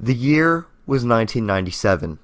The year was 1997.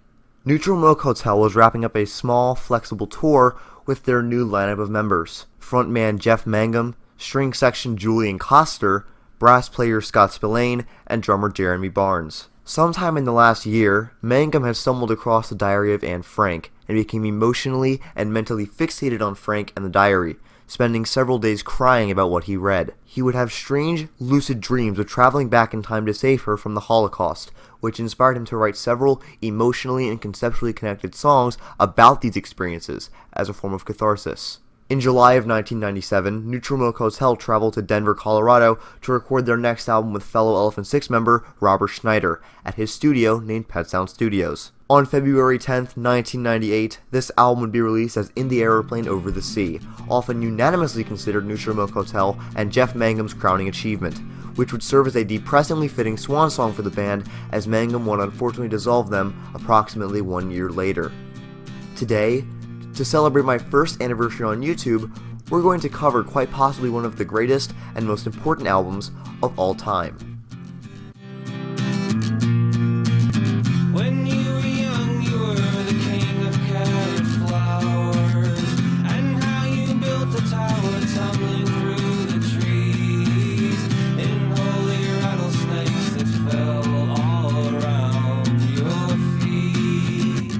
Neutral Milk Hotel was wrapping up a small, flexible tour with their new lineup of members. Frontman Jeff Mangum, string section Julian Coster, brass player Scott Spillane, and drummer Jeremy Barnes. Sometime in the last year, Mangum had stumbled across the diary of Anne Frank and became emotionally and mentally fixated on Frank and the diary, spending several days crying about what he read. He would have strange, lucid dreams of traveling back in time to save her from the Holocaust, which inspired him to write several emotionally and conceptually connected songs about these experiences as a form of catharsis. In July of 1997, Neutral Milk Hotel traveled to Denver, Colorado to record their next album with fellow Elephant Six member Robert Schneider at his studio named Pet Sound Studios. On February 10th, 1998, this album would be released as In the Aeroplane Over the Sea, often unanimously considered Neutral Milk Hotel and Jeff Mangum's crowning achievement, which would serve as a depressingly fitting swan song for the band as Mangum would unfortunately dissolve them approximately 1 year later. Today, to celebrate my first anniversary on YouTube, we're going to cover quite possibly one of the greatest and most important albums of all time. When you were young, you were the king of carrot flowers, and how you built a tower tumbling through the trees, in holy rattlesnakes that fell all around your feet.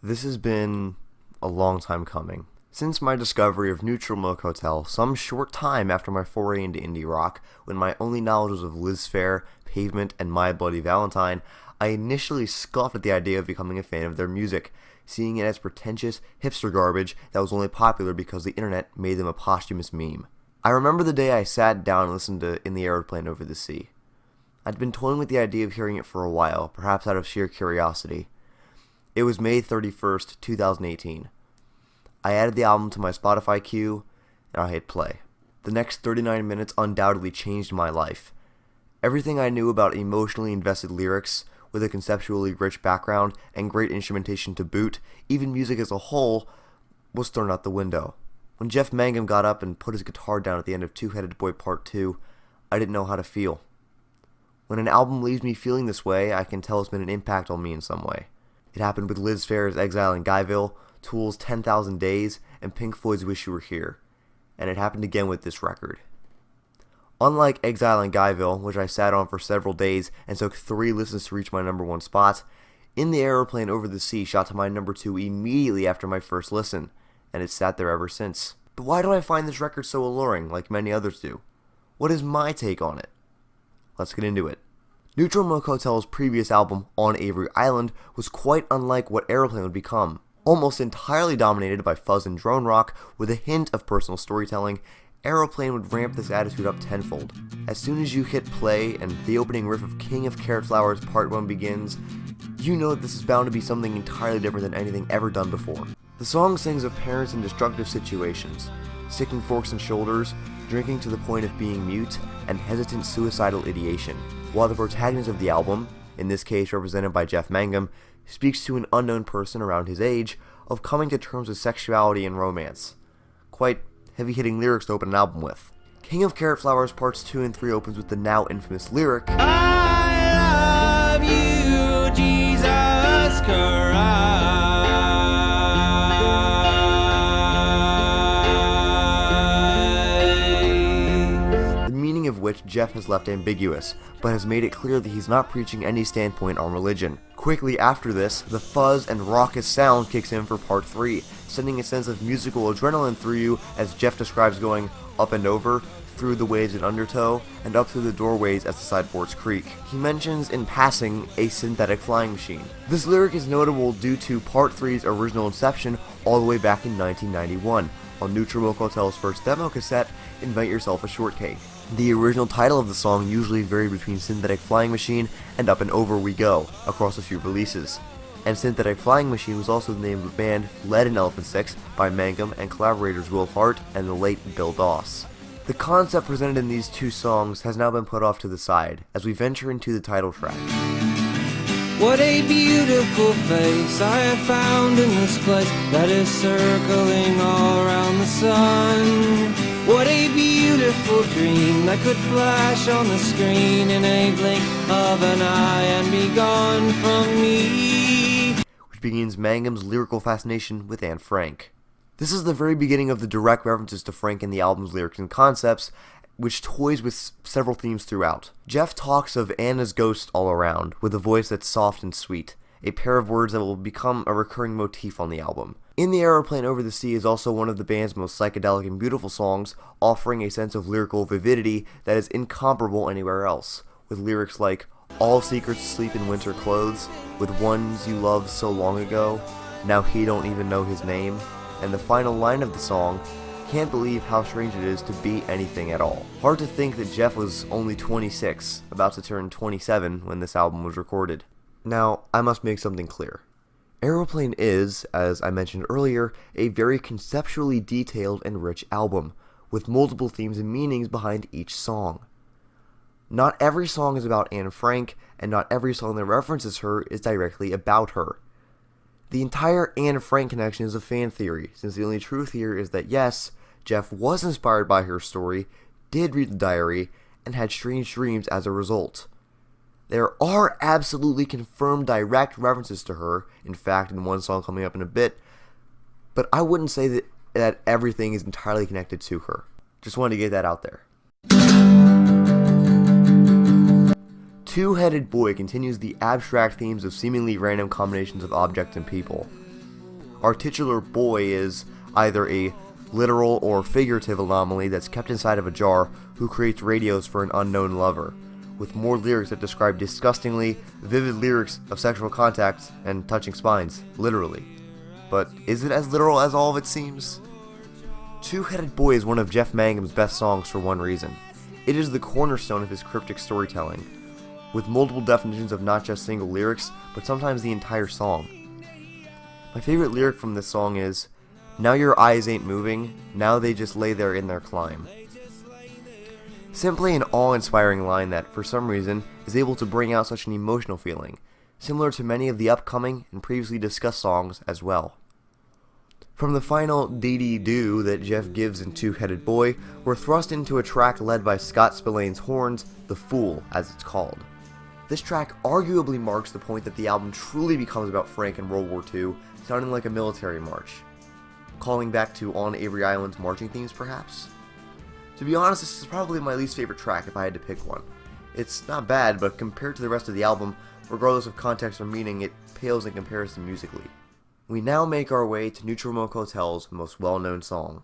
This has been a long time coming. Since my discovery of Neutral Milk Hotel, some short time after my foray into indie rock, when my only knowledge was of Liz Phair, Pavement, and My Bloody Valentine, I initially scoffed at the idea of becoming a fan of their music, seeing it as pretentious hipster garbage that was only popular because the internet made them a posthumous meme. I remember the day I sat down and listened to In the Aeroplane Over the Sea. I'd been toying with the idea of hearing it for a while, perhaps out of sheer curiosity. It was May 31st, 2018. I added the album to my Spotify queue, and I hit play. The next 39 minutes undoubtedly changed my life. Everything I knew about emotionally invested lyrics, with a conceptually rich background and great instrumentation to boot, even music as a whole, was thrown out the window. When Jeff Mangum got up and put his guitar down at the end of Two-Headed Boy Part 2, I didn't know how to feel. When an album leaves me feeling this way, I can tell it's been an impact on me in some way. It happened with Liz Phair's Exile in Guyville, Tool's 10,000 Days, and Pink Floyd's Wish You Were Here. And it happened again with this record. Unlike Exile in Guyville, which I sat on for several days and took 3 listens to reach my number 1 spot, In the Aeroplane Over the Sea shot to my number 2 immediately after my first listen, and it's sat there ever since. But why do I find this record so alluring, like many others do? What is my take on it? Let's get into it. Neutral Milk Hotel's previous album, On Avery Island, was quite unlike what Aeroplane would become. Almost entirely dominated by fuzz and drone rock, with a hint of personal storytelling, Aeroplane would ramp this attitude up tenfold. As soon as you hit play and the opening riff of King of Carrot Flowers Part 1 begins, you know that this is bound to be something entirely different than anything ever done before. The song sings of parents in destructive situations, sticking forks in shoulders, drinking to the point of being mute, and hesitant suicidal ideation, while the protagonist of the album, in this case represented by Jeff Mangum, speaks to an unknown person around his age of coming to terms with sexuality and romance. Quite heavy-hitting lyrics to open an album with. King of Carrot Flowers Parts 2 and 3 opens with the now infamous lyric, I love you, Jesus Christ. the meaning of which Jeff has left ambiguous, but has made it clear that he's not preaching any standpoint on religion. Quickly after this, the fuzz and raucous sound kicks in for Part 3, sending a sense of musical adrenaline through you as Jeff describes going up and over, through the waves in undertow, and up through the doorways as the sideboards creak. He mentions in passing a synthetic flying machine. This lyric is notable due to Part 3's original inception all the way back in 1991, on Neutral Milk Hotel's first demo cassette, Invite Yourself a Shortcake. The original title of the song usually varied between Synthetic Flying Machine and Up and Over We Go, across a few releases. And Synthetic Flying Machine was also the name of a band led in Elephant Six by Mangum and collaborators Will Hart and the late Bill Doss. The concept presented in these two songs has now been put off to the side, as we venture into the title track. What a beautiful face I have found in this place that is circling all around the sun. What a beautiful wonderful dream that could flash on the screen in a blink of an eye and be gone from me. Which begins Mangum's lyrical fascination with Anne Frank. This is the very beginning of the direct references to Frank in the album's lyrics and concepts, which toys with several themes throughout. Jeff talks of Anna's ghost all around, with a voice that's soft and sweet, a pair of words that will become a recurring motif on the album. In the Aeroplane Over the Sea is also one of the band's most psychedelic and beautiful songs, offering a sense of lyrical vividity that is incomparable anywhere else, with lyrics like, "All secrets sleep in winter clothes, with ones you loved so long ago, now he don't even know his name," and the final line of the song, "Can't believe how strange it is to be anything at all." Hard to think that Jeff was only 26, about to turn 27 when this album was recorded. Now, I must make something clear. Aeroplane is, as I mentioned earlier, a very conceptually detailed and rich album, with multiple themes and meanings behind each song. Not every song is about Anne Frank, and not every song that references her is directly about her. The entire Anne Frank connection is a fan theory, since the only truth here is that yes, Jeff was inspired by her story, did read the diary, and had strange dreams as a result. There are absolutely confirmed direct references to her, in fact in one song coming up in a bit, but I wouldn't say that everything is entirely connected to her. Just wanted to get that out there. Two-Headed Boy continues the abstract themes of seemingly random combinations of objects and people. Our titular boy is either a literal or figurative anomaly that's kept inside of a jar who creates radios for an unknown lover, with more lyrics that describe disgustingly vivid lyrics of sexual contacts and touching spines, literally. But is it as literal as all of it seems? Two-Headed Boy is one of Jeff Mangum's best songs for one reason. It is the cornerstone of his cryptic storytelling, with multiple definitions of not just single lyrics, but sometimes the entire song. My favorite lyric from this song is, "Now your eyes ain't moving, now they just lay there in their climb." Simply an awe-inspiring line that, for some reason, is able to bring out such an emotional feeling, similar to many of the upcoming and previously discussed songs as well. From the final dee-dee-doo that Jeff gives in Two-Headed Boy, we're thrust into a track led by Scott Spillane's horns, The Fool, as it's called. This track arguably marks the point that the album truly becomes about Frank and World War II, sounding like a military march. Calling back to On Avery Island's marching themes, perhaps? To be honest, this is probably my least favorite track if I had to pick one. It's not bad, but compared to the rest of the album, regardless of context or meaning, it pales in comparison musically. We now make our way to Neutral Milk Hotel's most well-known song.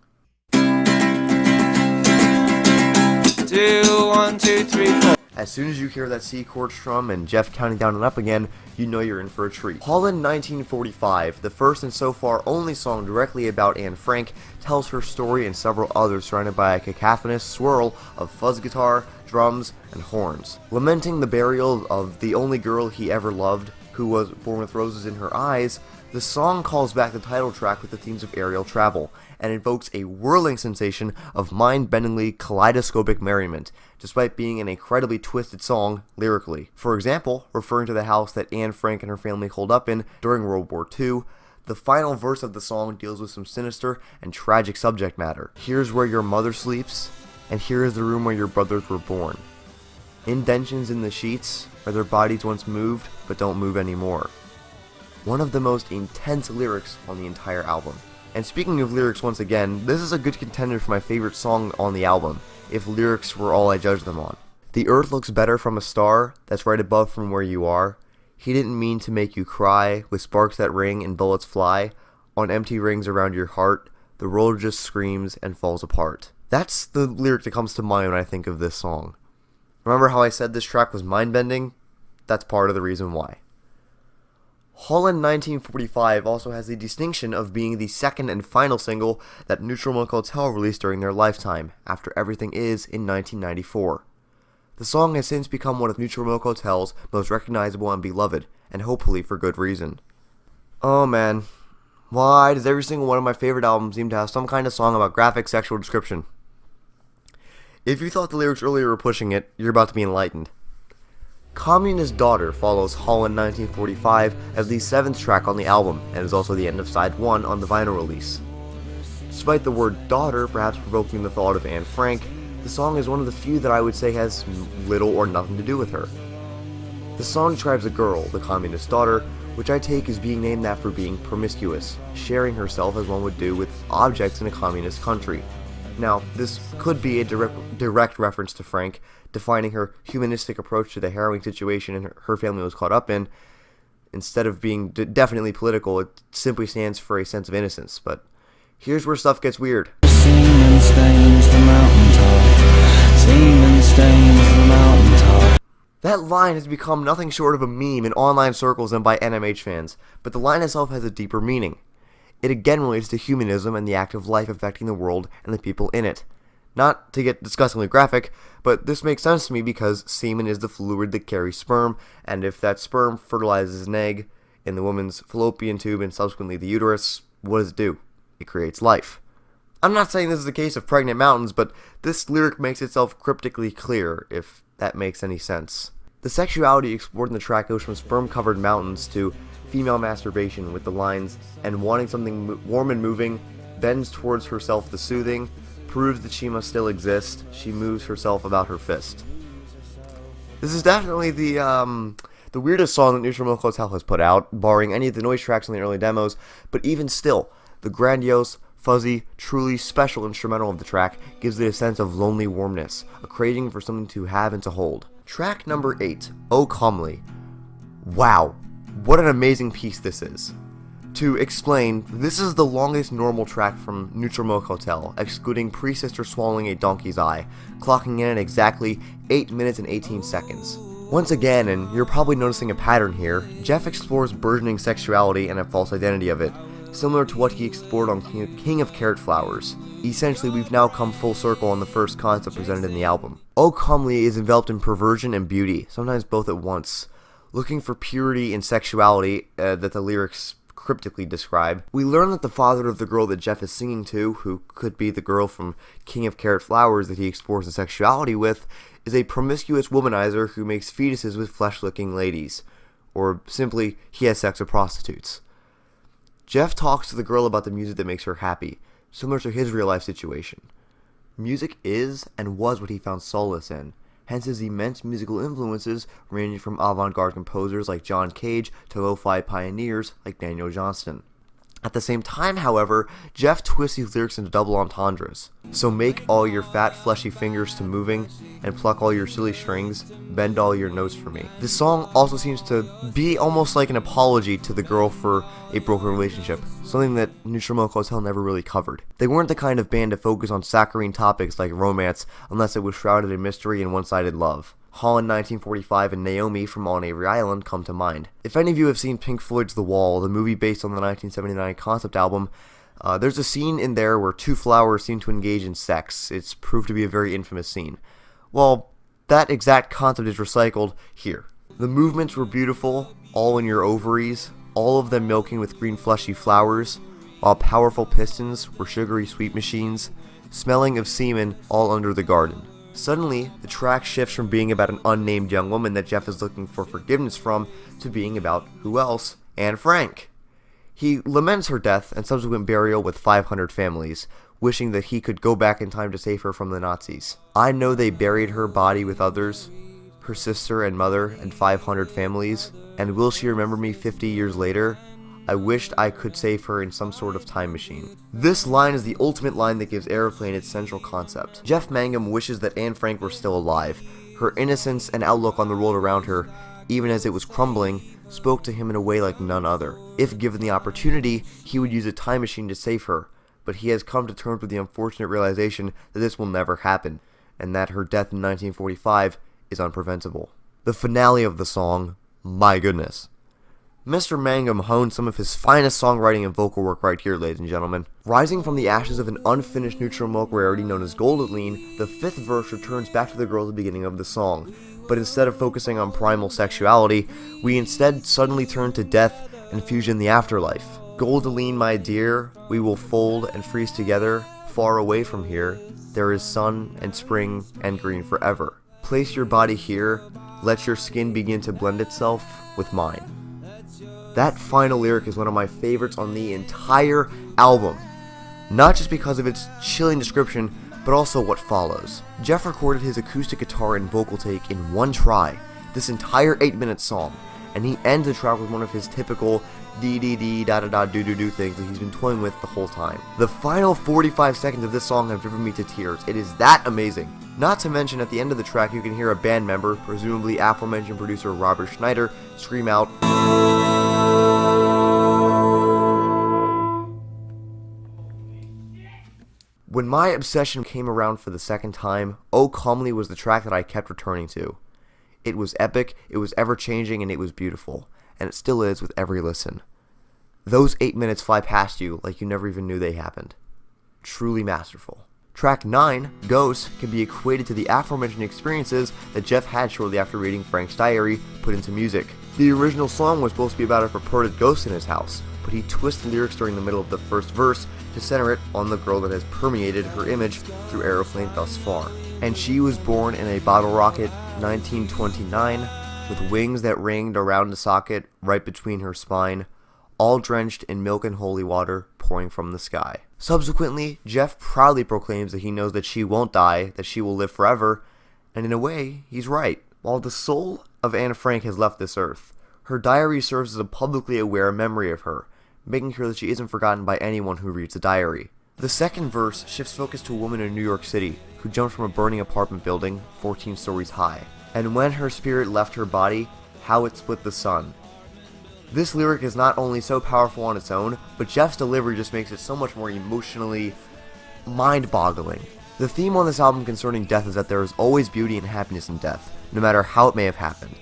2, 1, 2, 3, 4. As soon as you hear that C chord strum and Jeff counting down and up again, you know you're in for a treat. Holland 1945, the first and so far only song directly about Anne Frank, tells her story and several others surrounded by a cacophonous swirl of fuzz guitar, drums, and horns. Lamenting the burial of the only girl he ever loved, who was born with roses in her eyes, the song calls back the title track with the themes of aerial travel, and invokes a whirling sensation of mind-bendingly kaleidoscopic merriment, despite being an incredibly twisted song lyrically. For example, referring to the house that Anne Frank and her family holed up in during World War II, the final verse of the song deals with some sinister and tragic subject matter. Here's where your mother sleeps, and here is the room where your brothers were born. Indentions in the sheets, where their bodies once moved, but don't move anymore. One of the most intense lyrics on the entire album. And speaking of lyrics once again, this is a good contender for my favorite song on the album, if lyrics were all I judged them on. The earth looks better from a star that's right above from where you are. He didn't mean to make you cry, with sparks that ring and bullets fly. On empty rings around your heart, the world just screams and falls apart. That's the lyric that comes to mind when I think of this song. Remember how I said this track was mind-bending? That's part of the reason why. Holland 1945 also has the distinction of being the second and final single that Neutral Milk Hotel released during their lifetime, After Everything Is in 1994. The song has since become one of Neutral Milk Hotel's most recognizable and beloved, and hopefully for good reason. Oh man, why does every single one of my favorite albums seem to have some kind of song about graphic sexual description? If you thought the lyrics earlier were pushing it, you're about to be enlightened. Communist Daughter follows Holland 1945 as the 7th track on the album, and is also the end of side 1 on the vinyl release. Despite the word daughter perhaps provoking the thought of Anne Frank, The song is one of the few that I would say has little or nothing to do with her. The song describes a girl, the communist daughter, which I take as being named after being promiscuous, sharing herself as one would do with objects in a communist country. Now, this could be a direct reference to Frank, defining her humanistic approach to the harrowing situation her family was caught up in. Instead of being definitely political, it simply stands for a sense of innocence. But here's where stuff gets weird. Semen stains the mountaintop. Semen stains the mountaintop. That line has become nothing short of a meme in online circles and by NMH fans, but the line itself has a deeper meaning. It again relates to humanism and the act of life affecting the world and the people in it. Not to get disgustingly graphic, but this makes sense to me because semen is the fluid that carries sperm, and if that sperm fertilizes an egg in the woman's fallopian tube and subsequently the uterus, what does it do? It creates life. I'm not saying this is the case of pregnant mountains, but this lyric makes itself cryptically clear, if that makes any sense. The sexuality explored in the track goes from sperm-covered mountains to female masturbation with the lines, and wanting something warm and moving, bends towards herself the soothing, proves that she must still exist, she moves herself about her fist. This is definitely the weirdest song that Neutral Milk Hotel has put out, barring any of the noise tracks in the early demos, but even still, the grandiose, fuzzy, truly special instrumental of the track gives it a sense of lonely warmness, a craving for something to have and to hold. Track number 8, Oh Calmly. Wow, what an amazing piece this is. To explain, this is the longest normal track from Neutral Milk Hotel, excluding Pre-Sister swallowing a donkey's eye, clocking in at exactly 8 minutes and 18 seconds. Once again, and you're probably noticing a pattern here, Jeff explores burgeoning sexuality and a false identity of it, similar to what he explored on King of Carrot Flowers. Essentially, we've now come full circle on the first concept presented in the album. Oh Calmly is enveloped in perversion and beauty, sometimes both at once. Looking for purity and sexuality that the lyrics cryptically describe, we learn that the father of the girl that Jeff is singing to, who could be the girl from King of Carrot Flowers that he explores the sexuality with, is a promiscuous womanizer who makes fetuses with flesh-licking ladies. Or simply, he has sex with prostitutes. Jeff talks to the girl about the music that makes her happy, similar to his real-life situation. Music is and was what he found solace in, hence his immense musical influences ranging from avant-garde composers like John Cage to lo-fi pioneers like Daniel Johnston. At the same time, however, Jeff twists these lyrics into double entendres. So make all your fat, fleshy fingers to moving, and pluck all your silly strings, bend all your notes for me. This song also seems to be almost like an apology to the girl for a broken relationship, something that Neutral Milk Hotel never really covered. They weren't the kind of band to focus on saccharine topics like romance unless it was shrouded in mystery and one-sided love. Holland 1945 and Naomi from On Avery Island come to mind. If any of you have seen Pink Floyd's The Wall, the movie based on the 1979 concept album, there's a scene in there where two flowers seem to engage in sex. It's proved to be a very infamous scene. Well, that exact concept is recycled here. The movements were beautiful, all in your ovaries, all of them milking with green fleshy flowers, while powerful pistons were sugary sweet machines, smelling of semen all under the garden. Suddenly, the track shifts from being about an unnamed young woman that Jeff is looking for forgiveness from to being about who else? Anne Frank. He laments her death and subsequent burial with 500 families, wishing that he could go back in time to save her from the Nazis. I know they buried her body with others, her sister and mother and 500 families, and will she remember me 50 years later? I wished I could save her in some sort of time machine. This line is the ultimate line that gives Aeroplane its central concept. Jeff Mangum wishes that Anne Frank were still alive. Her innocence and outlook on the world around her, even as it was crumbling, spoke to him in a way like none other. If given the opportunity, he would use a time machine to save her, but he has come to terms with the unfortunate realization that this will never happen, and that her death in 1945 is unpreventable. The finale of the song, my goodness. Mr. Mangum honed some of his finest songwriting and vocal work right here, ladies and gentlemen. Rising from the ashes of an unfinished Neutral Milk rarity known as Golden, the fifth verse returns back to the girl at the beginning of the song, but instead of focusing on primal sexuality, we instead suddenly turn to death and fusion in the afterlife. Golden, my dear, we will fold and freeze together, far away from here. There is sun and spring and green forever. Place your body here, let your skin begin to blend itself with mine. That final lyric is one of my favorites on the entire album. Not just because of its chilling description, but also what follows. Jeff recorded his acoustic guitar and vocal take in one try, this entire 8-minute song, and he ends the track with one of his typical dee da da da do do do things that he's been toying with the whole time. The final 45 seconds of this song have driven me to tears. It is that amazing. Not to mention, at the end of the track, you can hear a band member, presumably aforementioned producer Robert Schneider, scream out, When my obsession came around for the second time, Oh Calmly was the track that I kept returning to. It was epic, it was ever-changing, and it was beautiful. And it still is with every listen. Those 8 minutes fly past you like you never even knew they happened. Truly masterful. Track 9, Ghost, can be equated to the aforementioned experiences that Jeff had shortly after reading Frank's diary put into music. The original song was supposed to be about a purported ghost in his house, but he twisted the lyrics during the middle of the first verse to center it on the girl that has permeated her image through Aeroplane thus far. And she was born in a bottle rocket, 1929, with wings that ringed around the socket right between her spine, all drenched in milk and holy water pouring from the sky. Subsequently, Jeff proudly proclaims that he knows that she won't die, that she will live forever, and in a way, he's right. While the soul of Anne Frank has left this earth, her diary serves as a publicly aware memory of her, making sure that she isn't forgotten by anyone who reads the diary. The second verse shifts focus to a woman in New York City who jumped from a burning apartment building 14 stories high. And when her spirit left her body, how it split the sun. This lyric is not only so powerful on its own, but Jeff's delivery just makes it so much more emotionally mind-boggling. The theme on this album concerning death is that there is always beauty and happiness in death, no matter how it may have happened.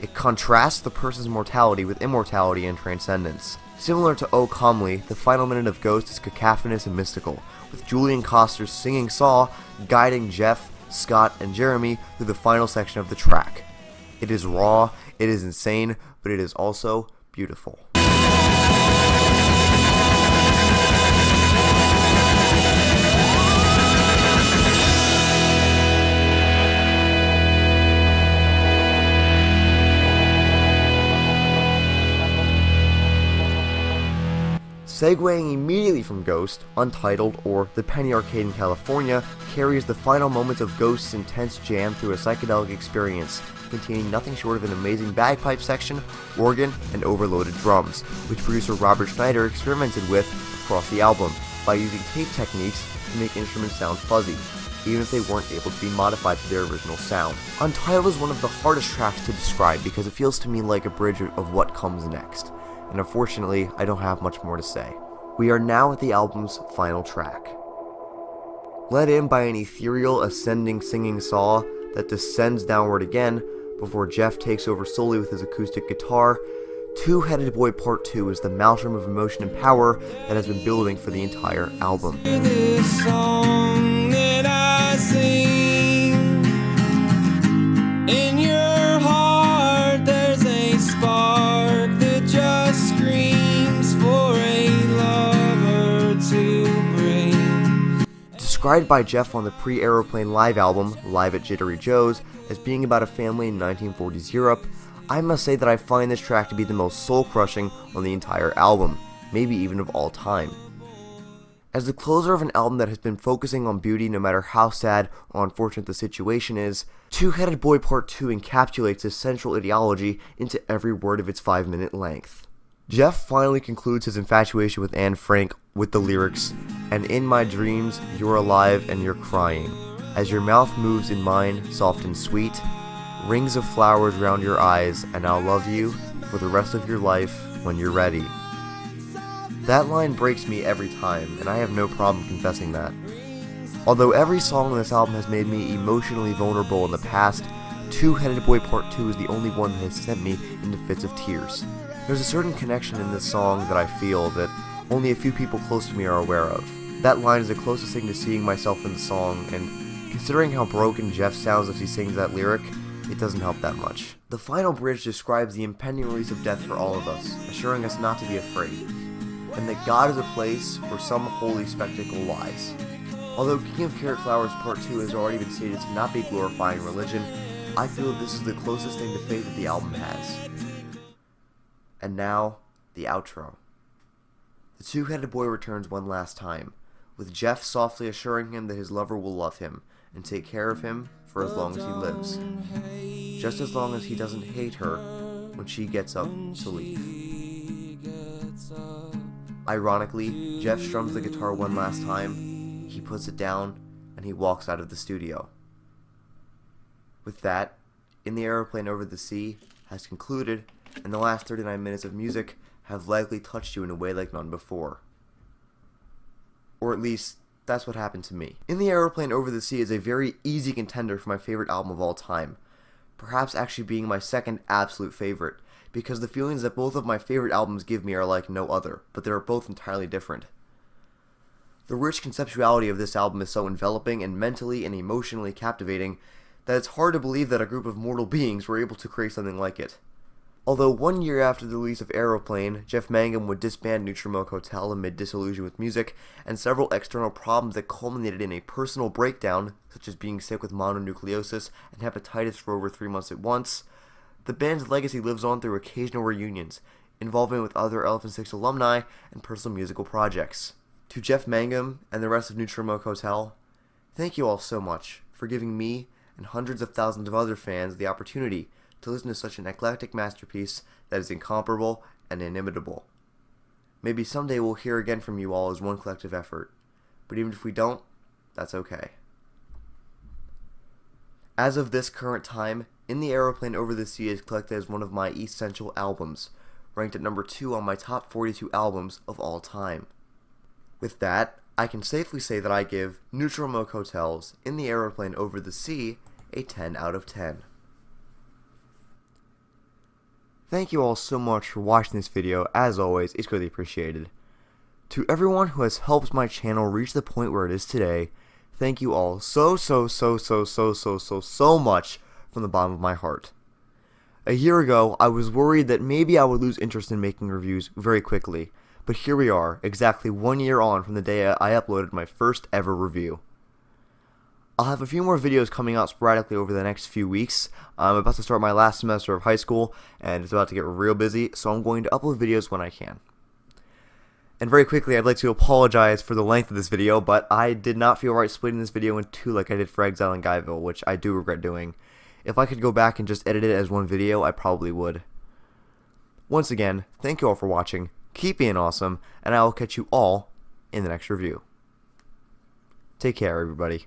It contrasts the person's mortality with immortality and transcendence. Similar to Oh Calmly, the final minute of Ghost is cacophonous and mystical, with Julian Coster's singing saw guiding Jeff, Scott, and Jeremy through the final section of the track. It is raw, it is insane, but it is also beautiful. Segueing immediately from Ghost, Untitled, or The Penny Arcade in California, carries the final moments of Ghost's intense jam through a psychedelic experience, containing nothing short of an amazing bagpipe section, organ, and overloaded drums, which producer Robert Schneider experimented with across the album, by using tape techniques to make instruments sound fuzzy, even if they weren't able to be modified to their original sound. Untitled is one of the hardest tracks to describe because it feels to me like a bridge of what comes next. And unfortunately, I don't have much more to say. We are now at the album's final track. Led in by an ethereal, ascending singing saw that descends downward again before Jeff takes over solely with his acoustic guitar, Two-Headed Boy Part 2 is the maelstrom of emotion and power that has been building for the entire album. This song that I sing, in your heart there's a spark that just screams for a lover to bring. Described by Jeff on the pre-Aeroplane live album, Live at Jittery Joe's, as being about a family in 1940s Europe, I must say that I find this track to be the most soul-crushing on the entire album, maybe even of all time. As the closer of an album that has been focusing on beauty no matter how sad or unfortunate the situation is, Two-Headed Boy Part 2 encapsulates this central ideology into every word of its 5-minute length. Jeff finally concludes his infatuation with Anne Frank with the lyrics, "And in my dreams, you're alive and you're crying. As your mouth moves in mine, soft and sweet, rings of flowers round your eyes, and I'll love you for the rest of your life when you're ready." That line breaks me every time, and I have no problem confessing that. Although every song on this album has made me emotionally vulnerable in the past, Two-Headed Boy Part 2 is the only one that has sent me into fits of tears. There's a certain connection in this song that I feel that only a few people close to me are aware of. That line is the closest thing to seeing myself in the song, and considering how broken Jeff sounds as he sings that lyric, it doesn't help that much. The final bridge describes the impending release of death for all of us, assuring us not to be afraid, and that God is a place where some holy spectacle lies. Although King of Carrot Flowers Part 2 has already been stated to not be glorifying religion, I feel this is the closest thing to faith that the album has. And now, the outro. The Two-Headed Boy returns one last time, with Jeff softly assuring him that his lover will love him and take care of him for as long as he lives, just as long as he doesn't hate her when she gets up to leave. Ironically, Jeff strums the guitar one last time, he puts it down, and he walks out of the studio. With that, In the Aeroplane Over the Sea has concluded, and the last 39 minutes of music have likely touched you in a way like none before. Or at least, that's what happened to me. In the Aeroplane Over the Sea is a very easy contender for my favorite album of all time, perhaps actually being my second absolute favorite, because the feelings that both of my favorite albums give me are like no other, but they are both entirely different. The rich conceptuality of this album is so enveloping and mentally and emotionally captivating that it's hard to believe that a group of mortal beings were able to create something like it. Although 1 year after the release of Aeroplane, Jeff Mangum would disband Neutral Milk Hotel amid disillusion with music and several external problems that culminated in a personal breakdown, such as being sick with mononucleosis and hepatitis for over 3 months at once, the band's legacy lives on through occasional reunions, involvement with other Elephant Six alumni and personal musical projects. To Jeff Mangum and the rest of Neutral Milk Hotel, thank you all so much for giving me and hundreds of thousands of other fans the opportunity to listen to such an eclectic masterpiece that is incomparable and inimitable. Maybe someday we'll hear again from you all as one collective effort, but even if we don't, that's okay. As of this current time, In the Aeroplane Over the Sea is collected as one of my essential albums, ranked at number 2 on my top 42 albums of all time. With that, I can safely say that I give Neutral Milk Hotel's In the Aeroplane Over the Sea a 10 out of 10. Thank you all so much for watching this video. As always, it's greatly appreciated. To everyone who has helped my channel reach the point where it is today, thank you all so much from the bottom of my heart. A year ago, I was worried that maybe I would lose interest in making reviews very quickly, but here we are, exactly 1 year on from the day I uploaded my first ever review. I'll have a few more videos coming out sporadically over the next few weeks. I'm about to start my last semester of high school, and it's about to get real busy, so I'm going to upload videos when I can. And very quickly, I'd like to apologize for the length of this video, but I did not feel right splitting this video in two like I did for Exile in Guyville, which I do regret doing. If I could go back and just edit it as one video, I probably would. Once again, thank you all for watching, keep being awesome, and I will catch you all in the next review. Take care, everybody.